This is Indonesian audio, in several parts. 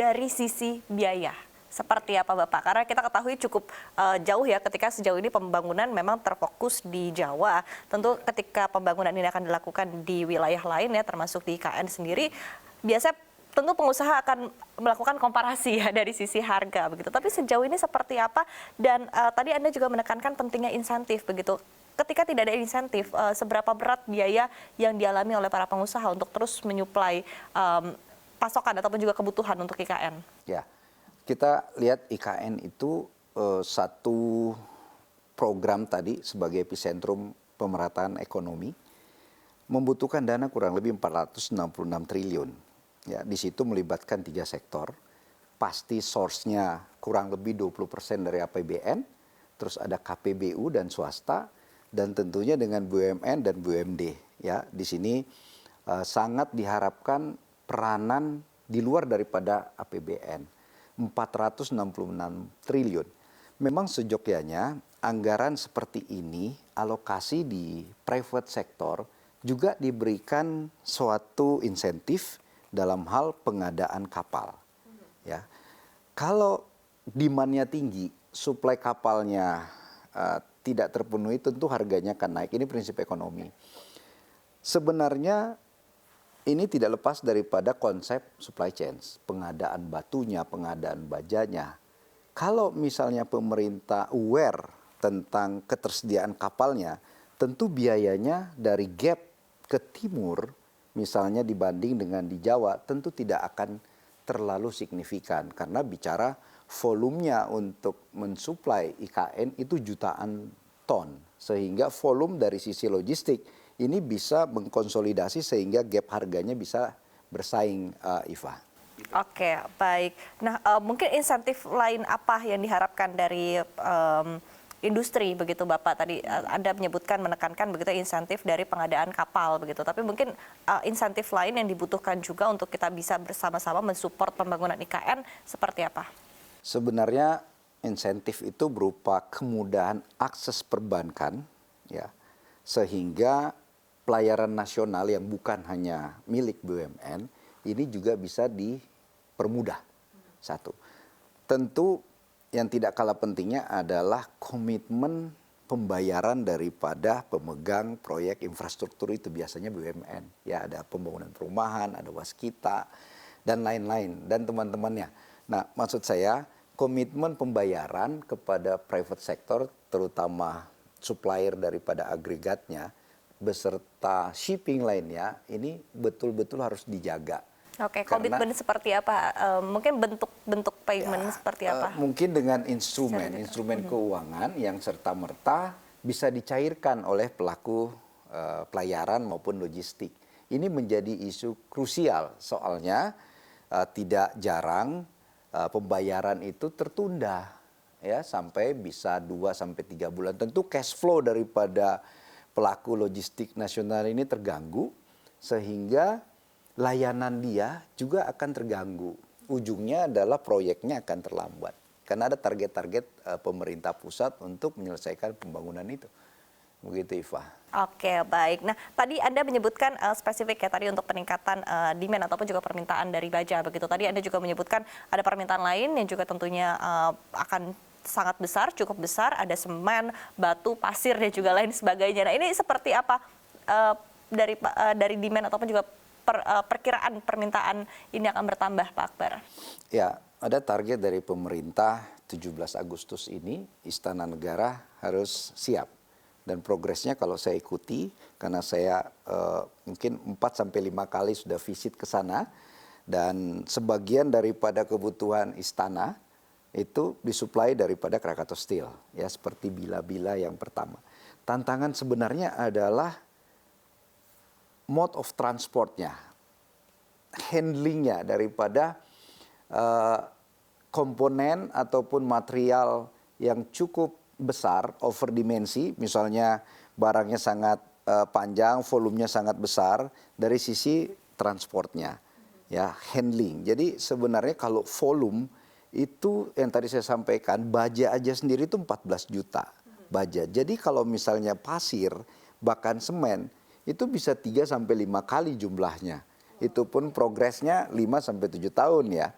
Dari sisi biaya, seperti apa Bapak? Karena kita ketahui cukup jauh ya ketika sejauh ini pembangunan memang terfokus di Jawa. Tentu ketika pembangunan ini akan dilakukan di wilayah lain ya, termasuk di IKN sendiri, biasanya tentu pengusaha akan melakukan komparasi ya dari sisi harga begitu. Tapi sejauh ini seperti apa? Dan tadi Anda juga menekankan pentingnya insentif begitu. Ketika tidak ada insentif, seberapa berat biaya yang dialami oleh para pengusaha untuk terus menyuplai pasokan ataupun juga kebutuhan untuk IKN? Ya, kita lihat IKN itu satu program tadi sebagai epicentrum pemerataan ekonomi membutuhkan dana kurang lebih 466 triliun. Ya, di situ melibatkan 3 sektor. Pasti source-nya kurang lebih 20% dari APBN, terus ada KPBU dan swasta, dan tentunya dengan BUMN dan BUMD. Ya, di sini sangat diharapkan peranan di luar daripada APBN, 466 triliun. Memang sejogyanya anggaran seperti ini, alokasi di private sector juga diberikan suatu insentif dalam hal pengadaan kapal. Ya, kalau demand-nya tinggi, suplai kapalnya tidak terpenuhi, tentu harganya akan naik. Ini prinsip ekonomi. Sebenarnya ini tidak lepas daripada konsep supply chain, pengadaan batunya, pengadaan bajanya. Kalau misalnya pemerintah aware tentang ketersediaan kapalnya, tentu biayanya dari gap ke timur, misalnya dibanding dengan di Jawa, tentu tidak akan terlalu signifikan. Karena bicara volumenya untuk mensuplai IKN itu jutaan ton. Sehingga volume dari sisi logistik ini bisa mengkonsolidasi sehingga gap harganya bisa bersaing, Iva. Oke, baik. Nah, mungkin insentif lain apa yang diharapkan dari industri begitu Bapak? Tadi Anda menyebutkan, menekankan begitu insentif dari pengadaan kapal begitu. Tapi mungkin insentif lain yang dibutuhkan juga untuk kita bisa bersama-sama mensupport pembangunan IKN seperti apa? Sebenarnya insentif itu berupa kemudahan akses perbankan, ya, sehingga pelayaran nasional yang bukan hanya milik BUMN ini juga bisa dipermudah. Satu, tentu yang tidak kalah pentingnya adalah komitmen pembayaran daripada pemegang proyek infrastruktur itu, biasanya BUMN. Ya, ada pembangunan perumahan, ada waskita dan lain-lain dan teman-temannya. Nah, maksud saya komitmen pembayaran kepada private sector, terutama supplier daripada agregatnya beserta shipping lainnya, ini betul-betul harus dijaga. Oke, komitmen seperti apa? Mungkin bentuk payment seperti apa? Mungkin dengan instrumen keuangan yang serta-merta bisa dicairkan oleh pelaku pelayaran maupun logistik. Ini menjadi isu krusial, soalnya tidak jarang pembayaran itu tertunda ya sampai bisa 2-3 bulan. Tentu cash flow daripada pelaku logistik nasional ini terganggu sehingga layanan dia juga akan terganggu. Ujungnya adalah proyeknya akan terlambat karena ada target-target pemerintah pusat untuk menyelesaikan pembangunan itu. Begitu, Iva. Oke, baik. Nah, tadi Anda menyebutkan spesifik ya tadi untuk peningkatan demand ataupun juga permintaan dari baja begitu. Tadi Anda juga menyebutkan ada permintaan lain yang juga tentunya akan sangat besar, cukup besar, ada semen, batu, pasir dan juga lain sebagainya. Nah, ini seperti apa dari demand ataupun juga perkiraan permintaan ini akan bertambah, Pak Akbar? Ya, ada target dari pemerintah 17 Agustus ini Istana Negara harus siap. Dan progresnya kalau saya ikuti, karena saya mungkin 4-5 kali sudah visit ke sana, dan sebagian daripada kebutuhan istana itu disuplai daripada Krakatau Steel, ya, seperti bila-bila yang pertama. Tantangan sebenarnya adalah mode of transportnya, handlingnya daripada komponen ataupun material yang cukup besar, overdimensi, misalnya barangnya sangat panjang, volumenya sangat besar dari sisi transportnya, ya, handling. Jadi sebenarnya kalau volume itu yang tadi saya sampaikan, baja aja sendiri itu 14 juta baja. Jadi kalau misalnya pasir, bahkan semen, itu bisa 3-5 kali jumlahnya. Itu pun progresnya 5-7 tahun ya.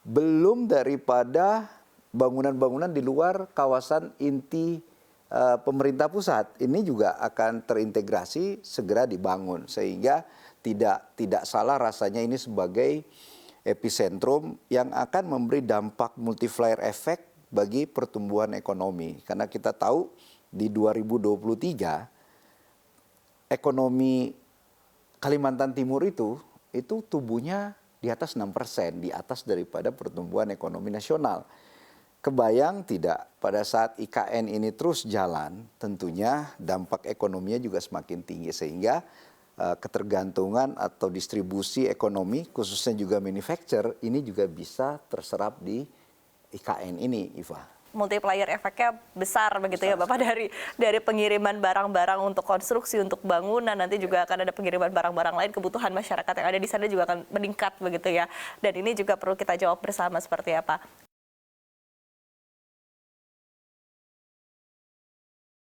belum daripada bangunan-bangunan di luar kawasan inti pemerintah pusat. Ini juga akan terintegrasi segera dibangun sehingga tidak salah rasanya ini sebagai epicentrum yang akan memberi dampak multiplier effect bagi pertumbuhan ekonomi. Karena kita tahu di 2023 ekonomi Kalimantan Timur itu tumbuhnya di atas 6%, di atas daripada pertumbuhan ekonomi nasional. Kebayang tidak pada saat IKN ini terus jalan, tentunya dampak ekonominya juga semakin tinggi sehingga ketergantungan atau distribusi ekonomi khususnya juga manufacture ini juga bisa terserap di IKN ini, Iva. Multiplier efeknya besar begitu ya Bapak, dari pengiriman barang-barang untuk konstruksi, untuk bangunan, nanti juga akan ada pengiriman barang-barang lain, kebutuhan masyarakat yang ada di sana juga akan meningkat begitu ya. Dan ini juga perlu kita jawab bersama seperti apa.